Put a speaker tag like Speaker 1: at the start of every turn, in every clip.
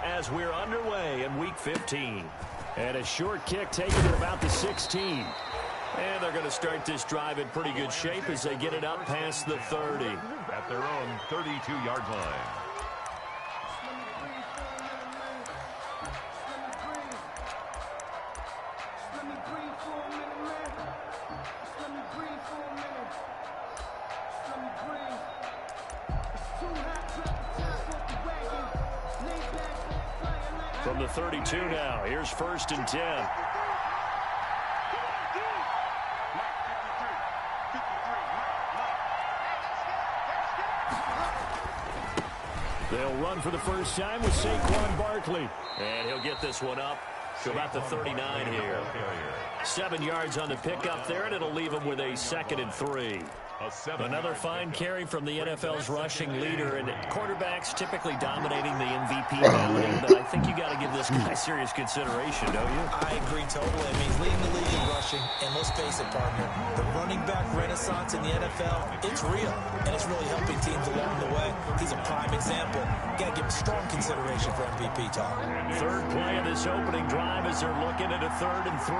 Speaker 1: as we're underway in Week 15. And a short kick taken at about the 16. And they're going to start this drive in pretty good shape as they get it up past the 30.
Speaker 2: At their own 32-yard line.
Speaker 1: From the 32 now, here's 1st and 10. They'll run for the first time with Saquon Barkley. And he'll get this one up to about the 39 here. 7 yards on the pickup there, and it'll leave him with a 2nd and 3. Another fine carry from the NFL's rushing leader, and quarterbacks typically dominating the MVP voting, but I think you got to give this guy serious consideration, don't you?
Speaker 3: I agree totally. I mean, he's leading the league in rushing, and let's face it, partner, the running back renaissance in the NFL, it's real, and it's really helping teams along the way. He's a prime example. Got to give him strong consideration for MVP talk.
Speaker 1: Third play of this opening drive as they're looking at a 3rd and 3.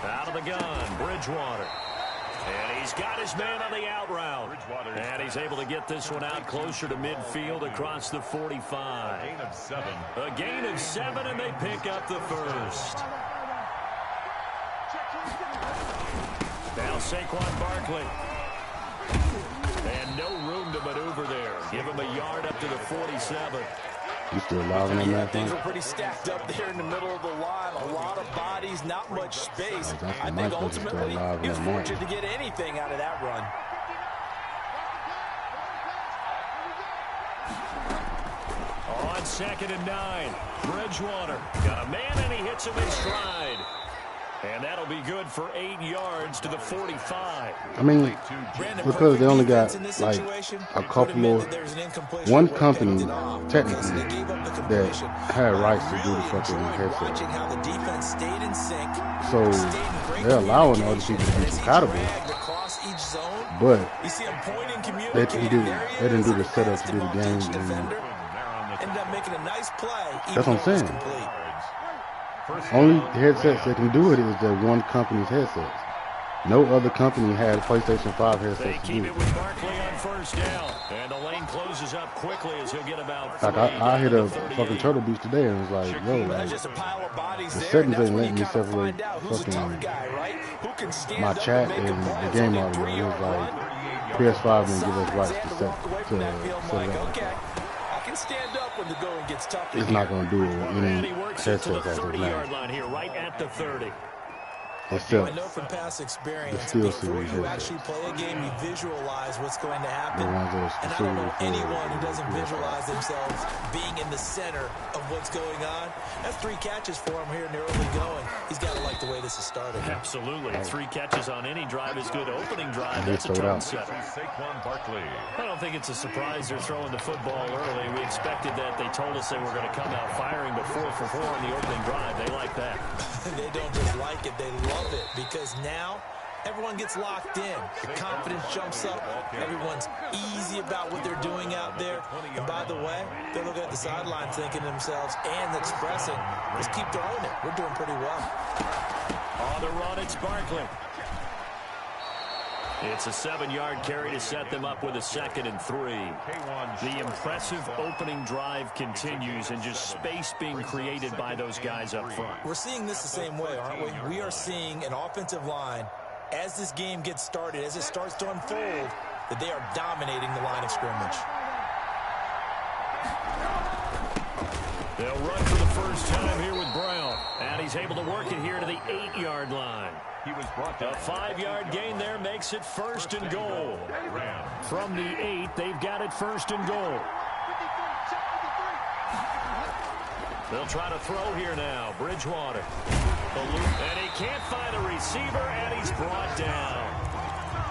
Speaker 1: Out of the gun, Bridgewater. And he's got his man on the out route. And he's able to get this one out closer to midfield across the 45.
Speaker 2: A gain of 7.
Speaker 1: A gain of 7, and they pick up the first. Now Saquon Barkley. And no room to maneuver there. Give him a yard up to the 47.
Speaker 4: You still alive in that
Speaker 3: things were pretty stacked up there in the middle of the line. A lot of bodies, not much space. I think ultimately he was fortunate to get anything out of that run.
Speaker 1: On 2nd and 9, Bridgewater got a man, and he hits him in stride. And that'll be good for 8 yards to the 45.
Speaker 4: I mean, because they only got like a couple of one company technically that had rights to do the fucking headset. So they're allowing other people to be compatible, but they didn't do the setup to do the game. That's what I'm saying. Only headsets that can do it is that one company's headsets. No other company had PlayStation 5 headsets.
Speaker 1: They keep it with Barkley on 1st down, and the lane closes up quickly as he'll get about 3.
Speaker 4: Like I hit a fucking Turtle Beach today and was like, yo, like, the settings ain't letting me separate fucking my chat and the game audio. It was like PS5 didn't give us rights to set it up.
Speaker 3: Stand up when the going gets tough.
Speaker 4: It's not going to do it with any headsets like this
Speaker 1: now. Line here, right at the 30.
Speaker 3: I know from past experience, before you actually play a game, you visualize what's going to happen. And I don't know anyone who doesn't visualize themselves being in the center of what's going on. That's 3 catches for him here in the early going. He's got to like the way this is starting.
Speaker 1: Absolutely. 3 catches on any drive is good. Opening drive, that's a turn 7.
Speaker 2: Saquon Barkley.
Speaker 1: I don't think it's a surprise they're throwing the football early. We expected that. They told us they were going to come out firing, but 4 for 4 in the opening drive. They like that.
Speaker 3: They don't just like it, they love it, because now everyone gets locked in. The confidence jumps up. Everyone's easy about what they're doing out there. And by the way, they're looking at the sideline thinking to themselves and expressing, let's keep throwing it. We're doing pretty well.
Speaker 1: On the run, it's Barkley. It's a 7-yard carry to set them up with a 2nd and 3. The impressive opening drive continues, and just space being created by those guys up front.
Speaker 3: We're seeing this the same way, aren't we? We are seeing an offensive line, as this game gets started, as it starts to unfold, that they are dominating the line of scrimmage.
Speaker 1: They'll run for the first time here with Brown, and he's able to work it here to the 8-yard line.
Speaker 2: He was brought down.
Speaker 1: A 5-yard gain there makes it 1st and goal. From the 8, they've got it 1st and goal. They'll try to throw here now. Bridgewater. And he can't find a receiver, and he's brought down.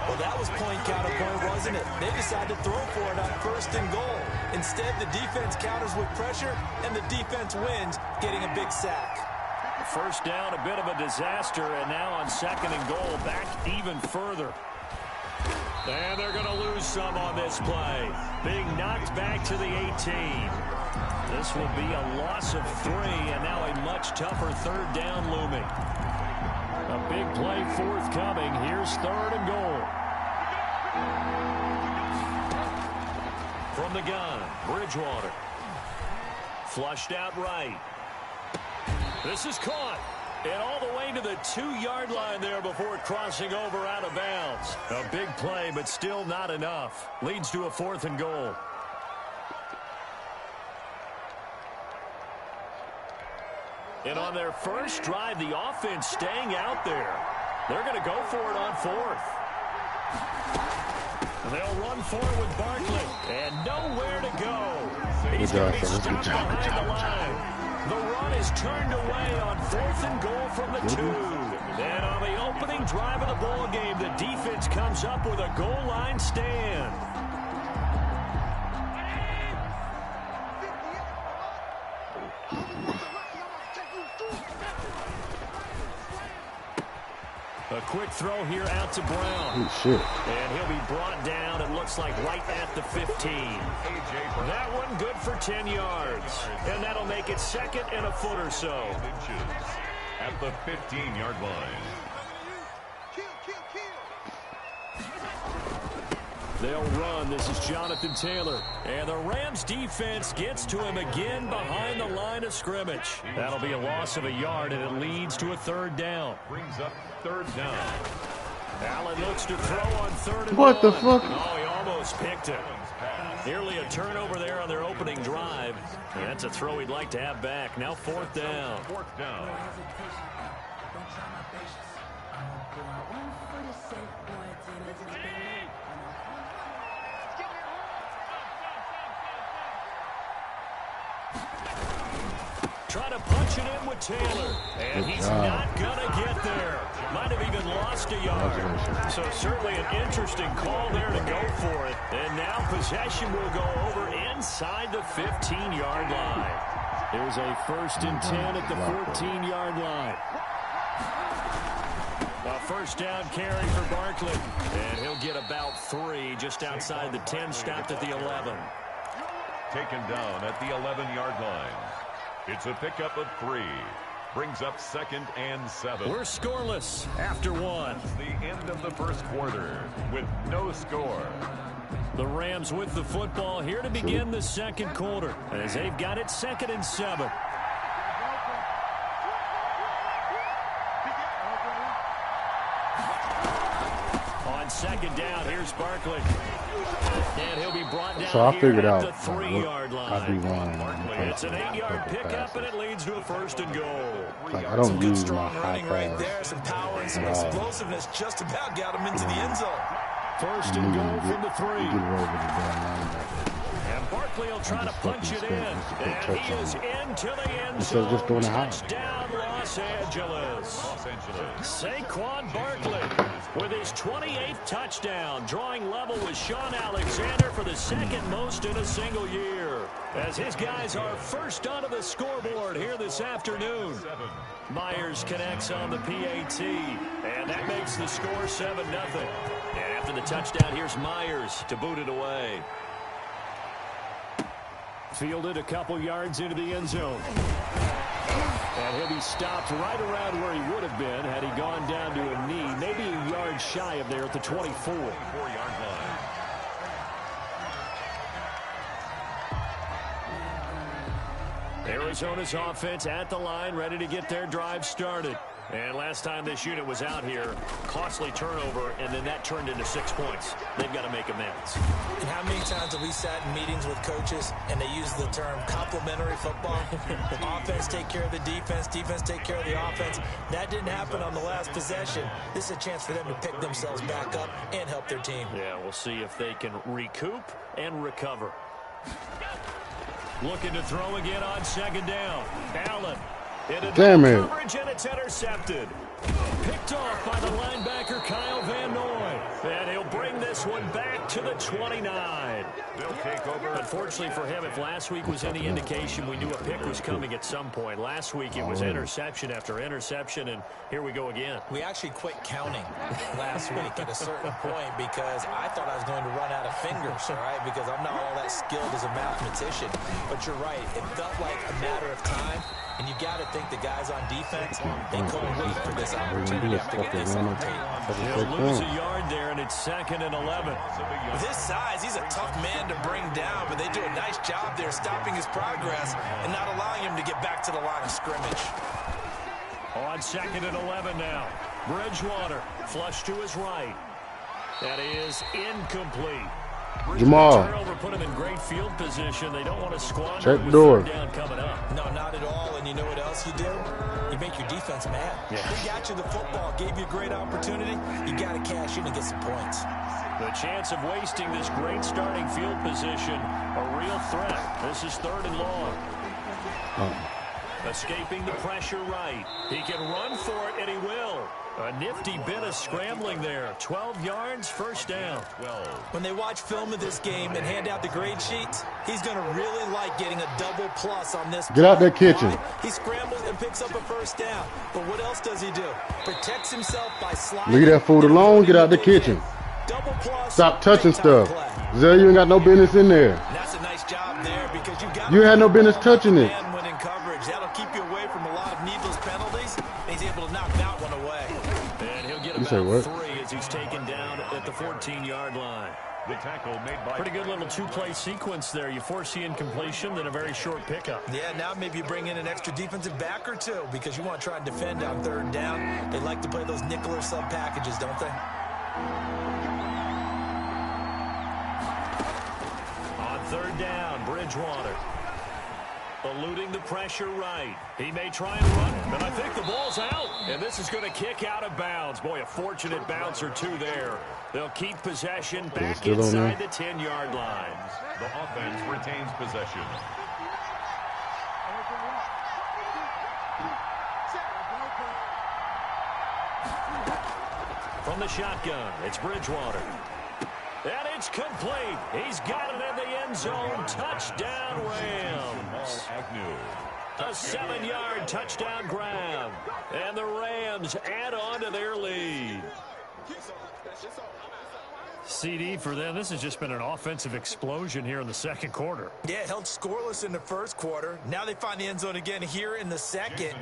Speaker 3: Well, that was point counterpoint, wasn't it? They decided to throw for it on 1st and goal. Instead, the defense counters with pressure, and the defense wins, getting a big sack.
Speaker 1: first down, a bit of a disaster, and now on 2nd and goal, back even further. And they're going to lose some on this play. Being knocked back to the 18. This will be a loss of 3, and now a much tougher 3rd down looming. A big play forthcoming. Here's 3rd and goal. From the gun, Bridgewater. Flushed out right. This is caught. And all the way to the 2-yard line there before crossing over out of bounds. A big play, but still not enough. Leads to a 4th and goal. And on their first drive, the offense staying out there. They're going to go for it on 4th. They'll run for it with Barkley. And nowhere to go. He's going to be stuck behind the line. The run is turned away on 4th and goal from the 2. And on the opening drive of the ball game, the defense comes up with a goal line stand. A quick throw here out to Brown.
Speaker 4: Oh, shit.
Speaker 1: And he'll be brought down, it looks like, right at the 15. That one good for 10 yards. And that'll make it 2nd and a foot or so.
Speaker 2: At the 15-yard line.
Speaker 1: They'll run. This is Jonathan Taylor. And the Rams defense gets to him again behind the line of scrimmage. That'll be a loss of a yard, and it leads to a 3rd down.
Speaker 2: Brings up 3rd down.
Speaker 1: Allen looks to throw on 3rd and
Speaker 4: What
Speaker 1: 1.
Speaker 4: the fuck?
Speaker 1: Oh, he almost picked it. Nearly a turnover there on their opening drive. And that's a throw he'd like to have back. Now 4th down.
Speaker 2: 4th down.
Speaker 1: Trying to punch it in with Taylor. And he's not going to get there. Might have even lost a yard. So certainly an interesting call there to go for it. And now possession will go over inside the 15-yard line. There's a 1st and 10 at the 14-yard line. A 1st down carry for Barkley. And he'll get about 3 just outside the 10, stopped at the 11.
Speaker 2: Taken down at the 11-yard line. It's a pickup of 3. Brings up 2nd and 7.
Speaker 1: We're scoreless after 1.
Speaker 2: It's the end of the first quarter with no score.
Speaker 1: The Rams with the football here to begin the 2nd quarter as they've got it 2nd and 7. On 2nd down, here's Barkley. And he'll be brought down
Speaker 4: so I figured out
Speaker 1: the 3-yard line.
Speaker 4: I'd be wrong.
Speaker 1: It's an 8-yard pickup, and it leads to a 1st and goal.
Speaker 4: Like, I don't use my high
Speaker 3: running right there, some power and some explosiveness just about got him into the end zone.
Speaker 1: 1st and goal from the 3. And Barkley will try to punch it in. And he is into the end zone.
Speaker 4: Just doing it high.
Speaker 1: Touchdown, Los Angeles. Saquon Barkley with his 28th touchdown, drawing level with Sean Alexander for the 2nd most in a single year. As his guys are first onto the scoreboard here this afternoon. Myers connects on the PAT, and that makes the score 7-0. And after the touchdown, here's Myers to boot it away. Fielded a couple yards into the end zone. And he'll be stopped right around where he would have been had he gone down to a knee, maybe a yard shy of there at the 24.
Speaker 2: 4-yard line.
Speaker 1: Arizona's offense at the line, ready to get their drive started. And last time this unit was out here, costly turnover, and then that turned into 6 points. They've got to make amends.
Speaker 3: And how many times have we sat in meetings with coaches and they use the term complementary football? Offense take care of the defense take care of the offense. That didn't happen on the last possession. This is a chance for them to pick themselves back up and help their team.
Speaker 1: Yeah, we'll see if they can recoup and recover. Looking to throw again on 2nd down. Allen.
Speaker 4: Damn it.
Speaker 1: Coverage, and it's intercepted. Picked off by the linebacker Kyle Van Noy. And he'll bring this one back to the 29.
Speaker 2: They'll take over.
Speaker 1: Unfortunately for him, if last week was any indication, we knew a pick was coming at some point. Last week it was interception after interception, and here we go again.
Speaker 3: We actually quit counting last week at a certain point because I thought I was going to run out of fingers, all right, because I'm not all that skilled as a mathematician. But you're right. It felt like a matter of time. And you got to think the guys on defense, they couldn't wait for this opportunity to get this on tape.
Speaker 1: He'll lose a yard there, and it's 2nd and 11.
Speaker 3: With his size, he's a tough man to bring down, but they do a nice job there stopping his progress and not allowing him to get back to the line of scrimmage.
Speaker 1: On 2nd and 11 now. Bridgewater, flush to his right. That is incomplete.
Speaker 4: Jamal.
Speaker 1: Turnover put him in great field position. They don't want to squander.
Speaker 4: Check the door.
Speaker 1: Down coming up.
Speaker 3: No, not at all. And you know what else you do? You make your defense mad.
Speaker 1: Yeah.
Speaker 3: He got you the football, gave you a great opportunity. You got to cash in and get some points.
Speaker 1: The chance of wasting this great starting field position, a real threat. This is 3rd and long. Escaping the pressure right. He can run for it, and he will. A nifty bit of scrambling there. 12 yards, 1st down.
Speaker 2: 12.
Speaker 3: When they watch film of this game and hand out the grade sheets, he's going to really like getting a double plus on this.
Speaker 4: Get out that kitchen.
Speaker 3: He scrambles and picks up a 1st down. But what else does he do? Protects himself by sliding.
Speaker 4: Leave that food alone. Get out the kitchen.
Speaker 3: Double plus.
Speaker 4: Stop touching stuff. Zell, you ain't got no business in there.
Speaker 3: And that's a nice job there because
Speaker 4: you had no business touching it.
Speaker 3: When in coverage, that'll keep you away from a lot of needless penalties. And he's able to knock that one away.
Speaker 1: And he'll get
Speaker 4: about
Speaker 1: 3 as he's taken down at the 14-yard line.
Speaker 2: The tackle made by...
Speaker 1: Pretty good little 2-play sequence there. You force the incompletion, then a very short pickup.
Speaker 3: Yeah, now maybe you bring in an extra defensive back or two because you want to try and defend on 3rd down. They like to play those nickel or sub packages, don't they?
Speaker 1: On 3rd down, Bridgewater. Eluding the pressure right. He may try and run, but I think the ball's out. And this is going to kick out of bounds. Boy, a fortunate bounce or two there. They'll keep possession back inside the 10-yard line.
Speaker 2: The offense retains possession.
Speaker 1: From the shotgun, it's Bridgewater. And it's complete. He's got it in the end zone. Touchdown, Rams. A 7-yard touchdown grab. And the Rams add on to their lead. CD for them. This has just been an offensive explosion here in the 2nd quarter.
Speaker 3: Yeah, held scoreless in the 1st quarter. Now they find the end zone again here in the 2nd.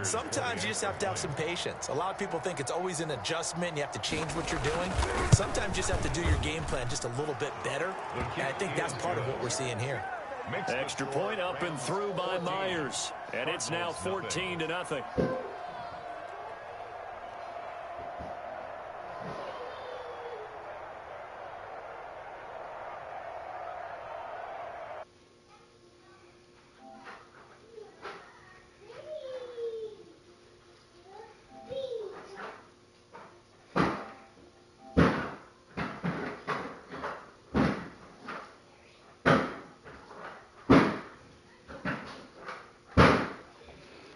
Speaker 3: Sometimes you just have to have some patience. A lot of people think it's always an adjustment. You have to change what you're doing. Sometimes you just have to do your game plan just a little bit better. And I think that's part of what we're seeing here.
Speaker 1: Extra point up and through by Myers. And it's now 14-0.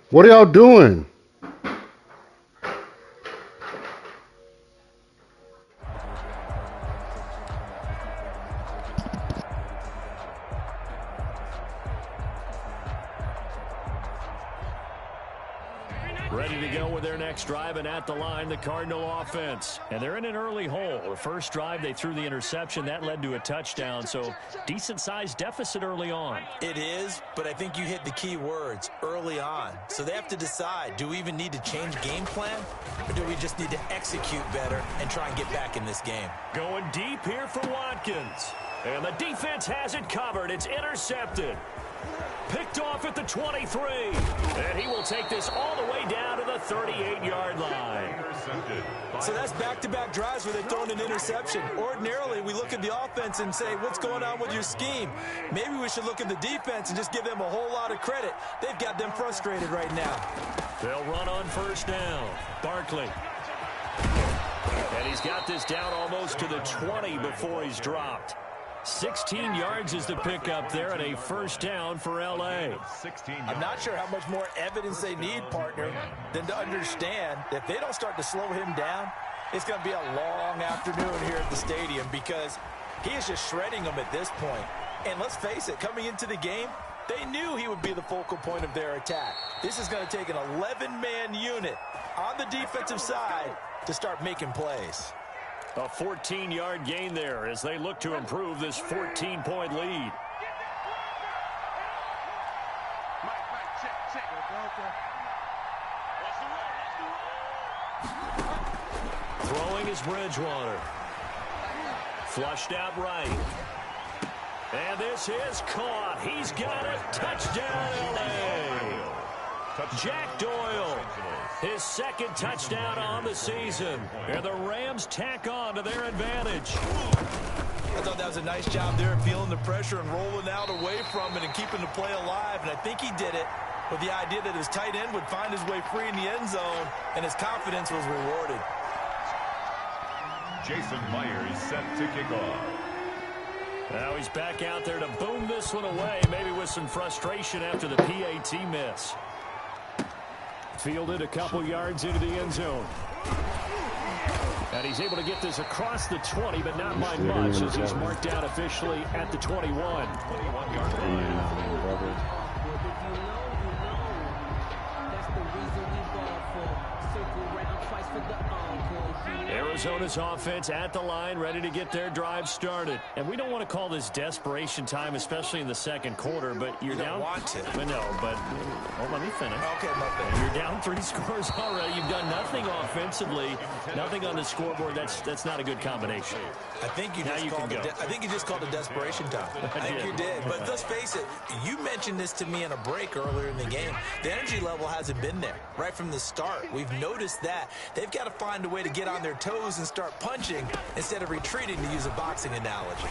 Speaker 4: What are y'all doing?
Speaker 1: Ready to go with their next drive, and at the line, the Cardinal offense. And they're in an early hole. The first drive, they threw the interception. That led to a touchdown, so decent-sized deficit early on.
Speaker 3: It is, but I think you hit the key words, early on. So they have to decide, do we even need to change game plan, or do we just need to execute better and try and get back in this game?
Speaker 1: Going deep here for Watkins. And the defense has it covered. It's intercepted. Picked off at the 23. And he will take this all the way down to the 38-yard line.
Speaker 3: So that's back-to-back drives where they've thrown an interception. Ordinarily, we look at the offense and say, what's going on with your scheme? Maybe we should look at the defense and just give them a whole lot of credit. They've got them frustrated right now.
Speaker 1: They'll run on first down. Barkley. And he's got this down almost to the 20 before he's dropped. 16 yards is the pickup there and a first down for L.A.
Speaker 3: I'm not sure how much more evidence they need, partner, than to understand that if they don't start to slow him down, it's going to be a long afternoon here at the stadium because He is just shredding them at this point. And let's face it, coming into the game, they knew he would be the focal point of their attack. This is going to take an 11-man unit on the defensive side to start making plays.
Speaker 1: A 14-yard gain there as they look to improve this 14-point lead. Throwing is Bridgewater. Flushed out right. And this is caught. He's got it. Touchdown, L.A. Jack Doyle, his second touchdown on the season. And the Rams tack on to their advantage.
Speaker 3: I thought that was a nice job there, feeling the pressure and rolling out away from it and keeping the play alive. And I think he did it with the idea that his tight end would find his way free in the end zone, and his confidence was rewarded.
Speaker 2: Jason Myers set to kick off.
Speaker 1: Now he's back out there to boom this one away, maybe with some frustration after the PAT miss. Fielded a couple yards into the end zone. And he's able to get this across the 20, but not by much as he's marked out officially at the 21.
Speaker 2: 21-yard line.
Speaker 1: Arizona's offense at the line, ready to get their drive started. And we don't want to call this desperation time, especially in the second quarter, but you're down.
Speaker 3: Want to.
Speaker 1: But no, but let me finish.
Speaker 3: Okay, my bad.
Speaker 1: You're down 3 scores already. You've done nothing offensively, nothing on the scoreboard. That's not a good combination.
Speaker 3: I think you just called it desperation time. I think you did. But let's face it, you mentioned this to me in a break earlier in the game. The energy level hasn't been there right from the start. We've noticed that. They've got to find a way to get on their toes and start punching instead of retreating, to use a boxing analogy.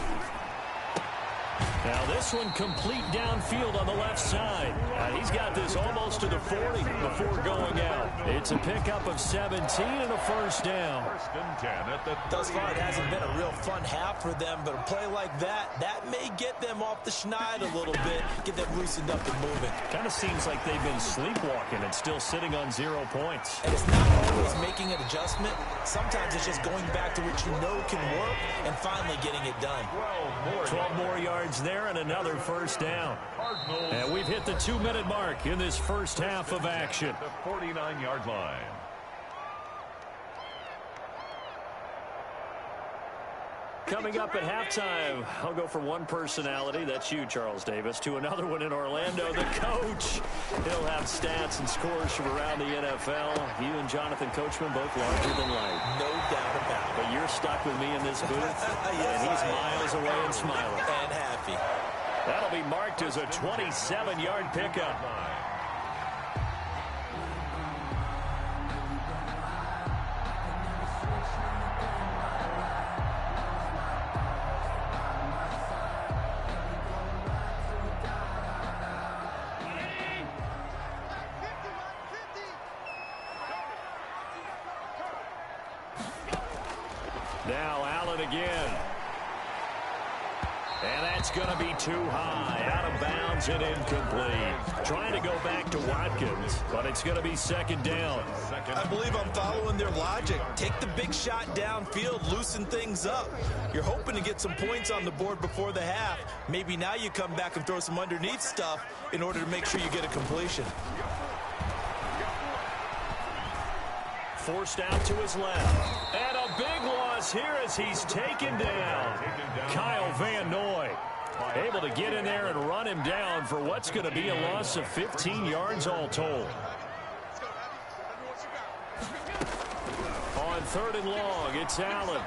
Speaker 1: Now this one complete downfield on the left side. He's got this almost to the 40 before going out. It's a pickup of 17 and a first down.
Speaker 2: First and 10 at the 30.
Speaker 3: Thus far, it hasn't been a real fun half for them, but a play like that may get them off the schneid a little bit, get them loosened up and moving.
Speaker 1: Kind of seems like they've been sleepwalking and still sitting on 0 points.
Speaker 3: And it's not always making an adjustment. Sometimes it's just going back to what you know can work and finally getting it done.
Speaker 1: 12 more yards there and another first down. And we've hit the 2-minute mark in this first half of action.
Speaker 2: The 49-yard line.
Speaker 1: Coming up at halftime, I'll go from one personality, that's you, Charles Davis, to another one in Orlando, the coach. He'll have stats and scores from around the NFL. You and Jonathan Coachman both larger than life.
Speaker 3: No doubt about it.
Speaker 1: But you're stuck with me in this booth,
Speaker 3: yes,
Speaker 1: and he's miles away and smiling.
Speaker 3: And happy.
Speaker 1: That'll be marked as a 27-yard pickup. Now Allen again. And that's going to be too high, out of bounds and incomplete. Trying to go back to Watkins, but it's going to be second down.
Speaker 3: I believe I'm following their logic. Take the big shot downfield, loosen things up. You're hoping to get some points on the board before the half. Maybe now you come back and throw some underneath stuff in order to make sure you get a completion.
Speaker 1: Forced out to his left. And a big loss here as he's taken down. Kyle Van Noy able to get in there and run him down for what's going to be a loss of 15 yards all told. On 3rd and long, it's Allen.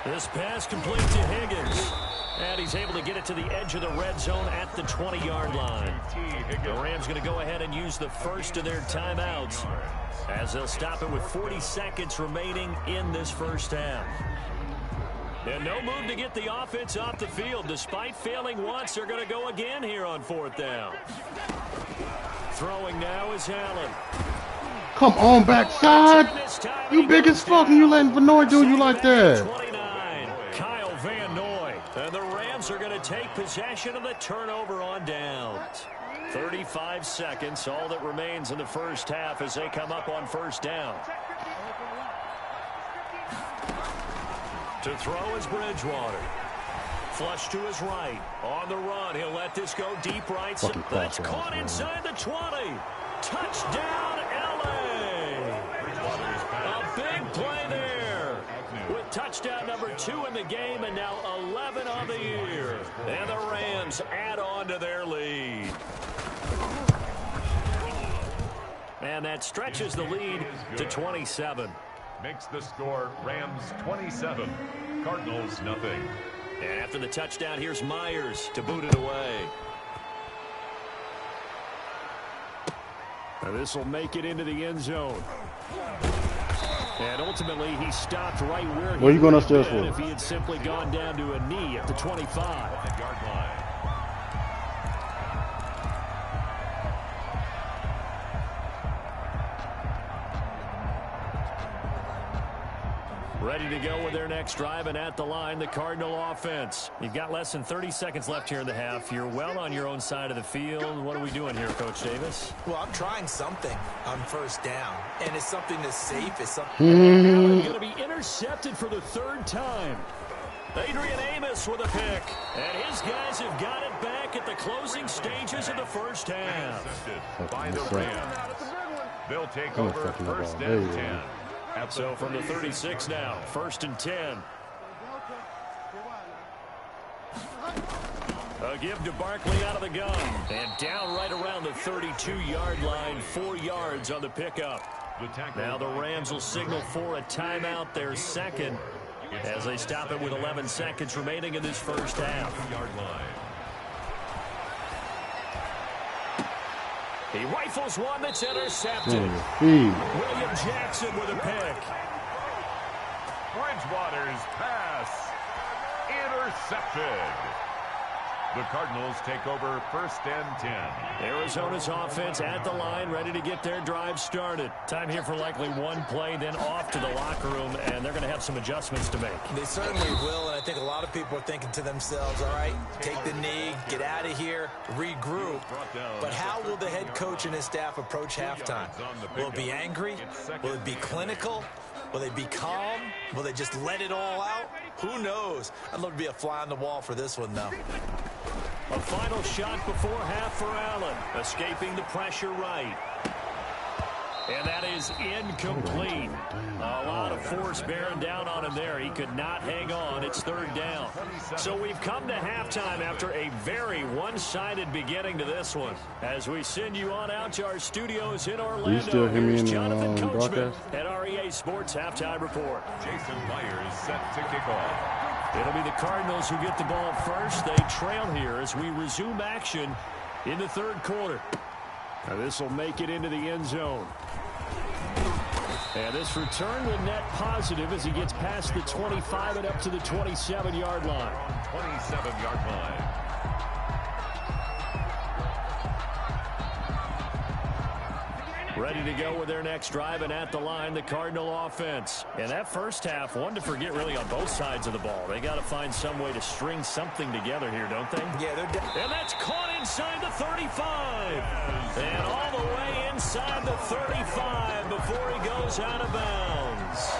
Speaker 1: This pass complete to Higgins. And he's able to get it to the edge of the red zone at the 20-yard line. The Rams going to go ahead and use the first of their timeouts as they'll stop it with 40 seconds remaining in this first half. And no move to get the offense off the field. Despite failing once, they're going to go again here on 4th down. Throwing now is Allen.
Speaker 4: Come on, backside. You big as fuck, and you letting Van Noy do you like that.
Speaker 1: 29, Kyle Van Noy. And the Rams are going to take possession of the turnover on downs. 35 seconds, all that remains in the first half as they come up on 1st down. To throw is Bridgewater. Flush to his right. On the run. He'll let this go deep right. That's caught inside the 20. Touchdown, L.A. A big play there. With touchdown number 2 in the game and now 11 on the year. And the Rams add on to their lead. And that stretches the lead to 27.
Speaker 2: Makes the score Rams 27, Cardinals nothing.
Speaker 1: And after the touchdown, here's Myers to boot it away. This will make it into the end zone. And ultimately, he stopped right where
Speaker 4: he going upstairs for?
Speaker 1: If he had simply gone down to a knee at the 25-yard line. Ready to go with their next drive, and at the line, the Cardinal offense. You've got less than 30 seconds left here in the half. You're well on your own side of the field. What are we doing here, Coach Davis?
Speaker 3: Well, I'm trying something on first down, and it's something that's safe. It's something
Speaker 1: going to be intercepted for the 3rd time. Adrian Amos with a pick, and his guys have got it back at the closing stages of the first half.
Speaker 2: By the Rams. They'll take over first and 10.
Speaker 1: So from the 36 now, 1st and 10. A give to Barkley out of the gun. And down right around the 32-yard line, 4 yards on the pickup. Now the Rams will signal for a timeout, their second, as they stop it with 11 seconds remaining in this first half. He rifles one that's intercepted. William Jackson with a pick.
Speaker 2: Bridgewater's pass intercepted. The Cardinals take over 1st and 10.
Speaker 1: Arizona's offense at the line, ready to get their drive started. Time here for likely one play, then off to the locker room, and they're going to have some adjustments to make.
Speaker 3: They certainly will, and I think a lot of people are thinking to themselves, all right, take the knee, get out of here, regroup. But how will the head coach and his staff approach halftime? Will it be angry? Will it be clinical? Will they be calm? Will they just let it all out? Who knows? I'd love to be a fly on the wall for this one, though.
Speaker 1: A final shot before half for Allen. Escaping the pressure right. And that is incomplete. A lot of force bearing down on him there. He could not hang on. It's 3rd down. So we've come to halftime after a very one-sided beginning to this one. As we send you on out to our studios in Orlando, here's Jonathan Coachman at REA Sports Halftime Report.
Speaker 2: Jason Myers set to kick off.
Speaker 1: It'll be the Cardinals who get the ball first. They trail here as we resume action in the 3rd quarter. Now this will make it into the end zone. And this return will net positive as he gets past the 25 and up to the 27-yard line.
Speaker 2: 27-yard line.
Speaker 1: Ready to go with their next drive, and at the line, the Cardinal offense. And that first half, one to forget really on both sides of the ball. They got to find some way to string something together here, don't they?
Speaker 3: Yeah,
Speaker 1: and that's caught inside the 35. And all the way inside the 35 before he goes out of bounds.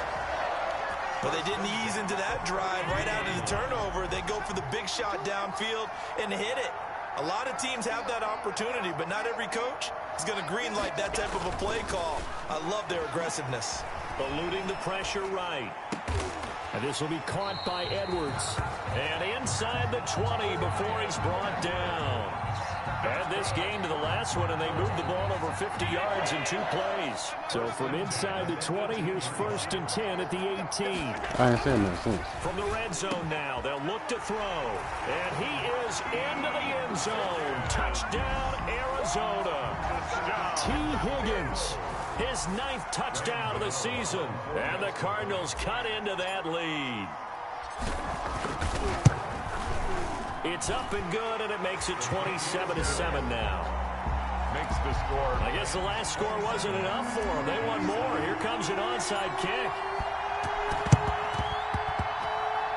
Speaker 3: But they didn't ease into that drive right out of the turnover. They go for the big shot downfield and hit it. A lot of teams have that opportunity, but not every coach is going to greenlight that type of a play call. I love their aggressiveness.
Speaker 1: Eluding the pressure right. And this will be caught by Edwards. And inside the 20 before he's brought down. Add this game to the last one, and they moved the ball over 50 yards in 2 plays. So from inside the 20, here's 1st and 10 at the 18.
Speaker 4: I ain't saying that since.
Speaker 1: From the red zone now, they'll look to throw. And he is into the end zone. Touchdown, Arizona. T. Higgins, his 9th touchdown of the season. And the Cardinals cut into that lead. It's up and good, and it makes it 27-7 now.
Speaker 2: Makes the score.
Speaker 1: I guess the last score wasn't enough for them. They want more. Here comes an onside kick.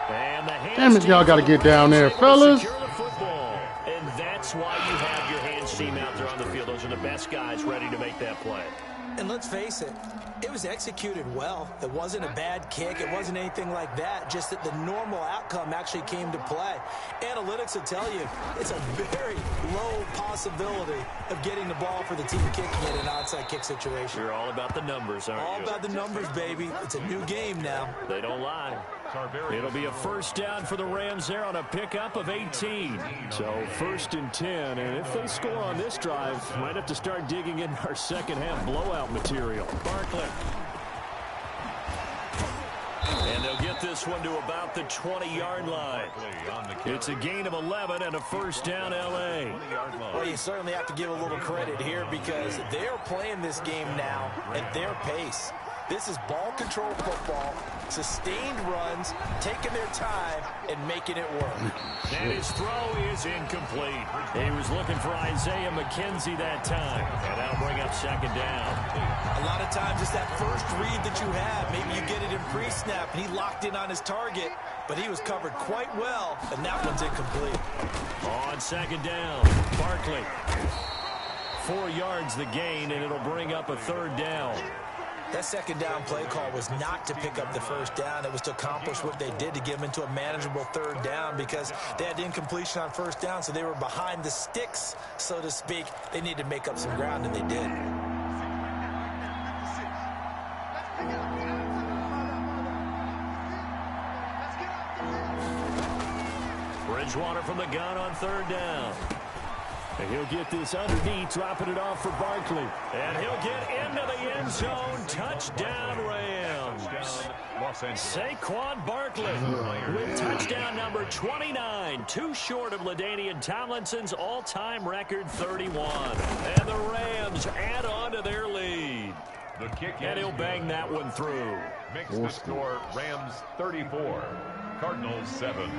Speaker 1: And the hands.
Speaker 4: Damn it, y'all got to get down there, fellas.
Speaker 1: Secure the football. And that's why you have your hands team out there on the field. Those are the best guys ready to make that play.
Speaker 3: And let's face it, it was was executed well. It wasn't a bad kick. It wasn't anything like that. Just that the normal outcome actually came to play. Analytics will tell you it's a very low possibility of getting the ball for the team kicking it in an onside kick situation.
Speaker 1: You're all about the numbers, aren't you?
Speaker 3: All about the numbers, baby. It's a new game now.
Speaker 1: They don't lie. It'll be a first down for the Rams there on a pickup of 18. So 1st and 10, and if they score on this drive, might have to start digging in our second half blowout material. Barkley. And they'll get this one to about the 20-yard line. It's a gain of 11 and a first down, L.A.
Speaker 3: Well, you certainly have to give a little credit here because they're playing this game now at their pace. This is ball control football, sustained runs, taking their time, and making it work.
Speaker 1: And his throw is incomplete. He was looking for Isaiah McKenzie that time. And that'll bring up second down.
Speaker 3: A lot of times it's that first read that you have. Maybe you get it in pre-snap, and he locked in on his target, but he was covered quite well, and that one's incomplete.
Speaker 1: On second down, Barkley. 4 yards the gain, and it'll bring up a third down.
Speaker 3: That second down play call was not to pick up the first down. It was to accomplish what they did to get them into a manageable third down because they had incompletion on first down, so they were behind the sticks, so to speak. They needed to make up some ground, and they did.
Speaker 1: Bridgewater from the gun on third down. And he'll get this underneath, dropping it off for Barkley. And he'll get into the end zone. Touchdown, Rams. Saquon Barkley with touchdown number 29. Too short of LaDainian Tomlinson's all-time record 31. And the Rams add on to their lead.
Speaker 2: The kick
Speaker 1: and he'll bang that one through.
Speaker 2: Makes the score Rams 34, Cardinals 7.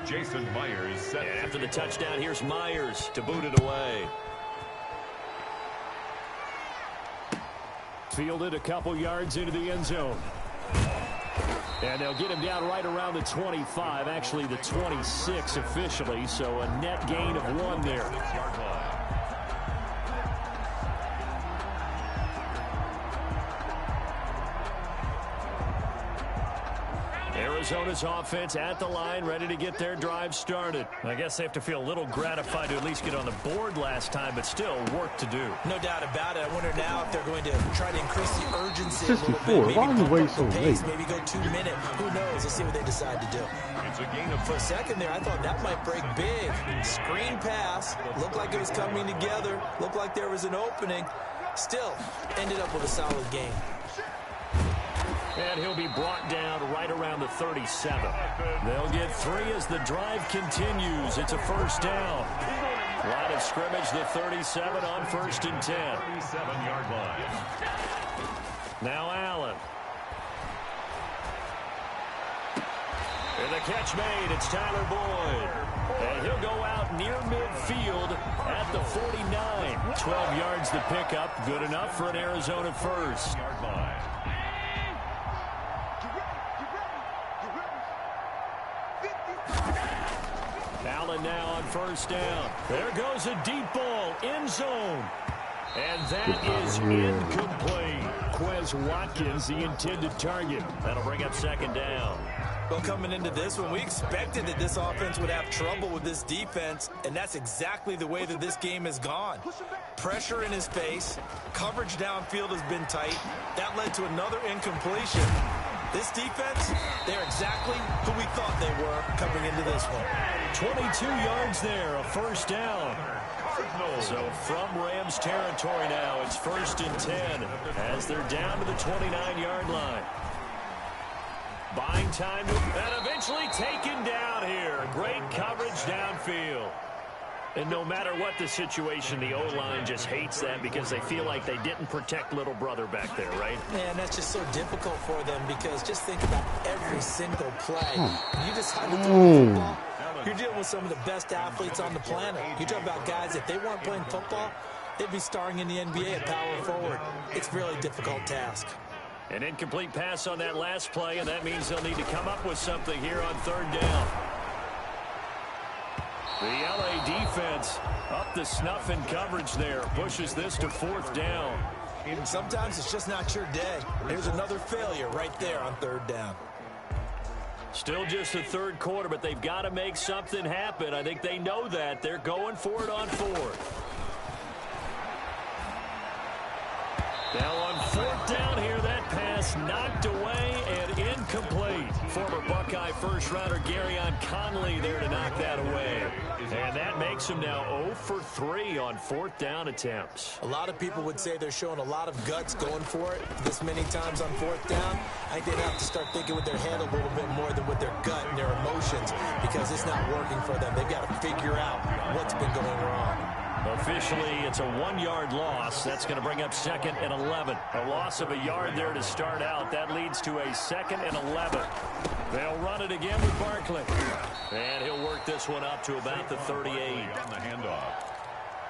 Speaker 2: Jason Myers set.
Speaker 1: And after the touchdown, here's Myers to boot it away. Fielded a couple yards into the end zone. And they'll get him down right around the 25, actually the 26 officially, so a net gain of 1 there. Arizona's offense at the line, ready to get their drive started. I guess they have to feel a little gratified to at least get on the board last time, but still work to do.
Speaker 3: No doubt about it. I wonder now if they're going to try to increase the urgency a little
Speaker 4: 64.
Speaker 3: bit.
Speaker 4: Why are you waiting so late?
Speaker 3: Maybe go 2 minute. Who knows? Let's see what they decide to do.
Speaker 2: It's a gain of
Speaker 3: for a second there, I thought that might break big. Screen pass. Looked like it was coming together. Looked like there was an opening. Still, ended up with a solid game.
Speaker 1: And he'll be brought down right around the 37. They'll get 3 as the drive continues. It's a first down. Line of scrimmage, the 37 on 1st and 10.
Speaker 2: 37-yard line.
Speaker 1: Now Allen. And the catch made. It's Tyler Boyd. And he'll go out near midfield at the 49. 12 yards the pickup. Good enough for an Arizona first. Allen now on first down. There goes a deep ball, end zone. And that is incomplete. Quez Watkins, the intended target. That'll bring up second down.
Speaker 3: Well, coming into this one, we expected that this offense would have trouble with this defense, and that's exactly the way that this game has gone. Pressure in his face. Coverage downfield has been tight. That led to another incompletion. This defense, they're exactly who we thought they were coming into this one.
Speaker 1: 22 yards there, a first down. So from Rams territory now, it's 1st and 10 as they're down to the 29-yard line. Buying time and eventually taken down here. Great coverage downfield. And no matter what the situation, the O-line just hates that because they feel like they didn't protect little brother back there, right?
Speaker 3: Man, that's just so difficult for them because just think about every single play. You decide to throw football, you're dealing with some of the best athletes on the planet. You talk about guys, if they weren't playing football, they'd be starring in the NBA at power forward. It's a really difficult task.
Speaker 1: An incomplete pass on that last play, and that means they'll need to come up with something here on third down. The LA defense up the snuff in coverage there. Pushes this to 4th down.
Speaker 3: Sometimes it's just not your day. Here's another failure right there on third down.
Speaker 1: Still just the third quarter, but they've got to make something happen. I think they know that. They're going for it on fourth. Now on fourth down here, that pass knocked away and incomplete. Former Buckeye first-rounder Garyon Conley there to knock that away. And that makes him now 0 for 3 on fourth down attempts.
Speaker 3: A lot of people would say they're showing a lot of guts going for it this many times on fourth down. I think they'd have to start thinking with their head a little bit more than with their gut and their emotions, because it's not working for them. They've got to figure out what's been going wrong.
Speaker 1: Officially, it's a 1-yard loss. That's going to bring up 2nd and 11. A loss of a yard there to start out. That leads to a 2nd and 11. They'll run it again with Barkley. And he'll work this one up to about the 38.
Speaker 2: On the handoff.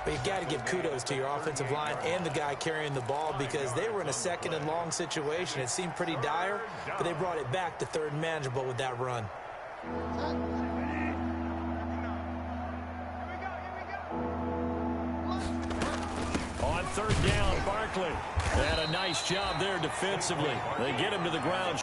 Speaker 3: But you've got to give kudos to your offensive line and the guy carrying the ball, because they were in a 2nd and long situation. It seemed pretty dire, but they brought it back to 3rd and manageable with that run. On 3rd down, Barkley. And a nice job there defensively. They get him to the ground.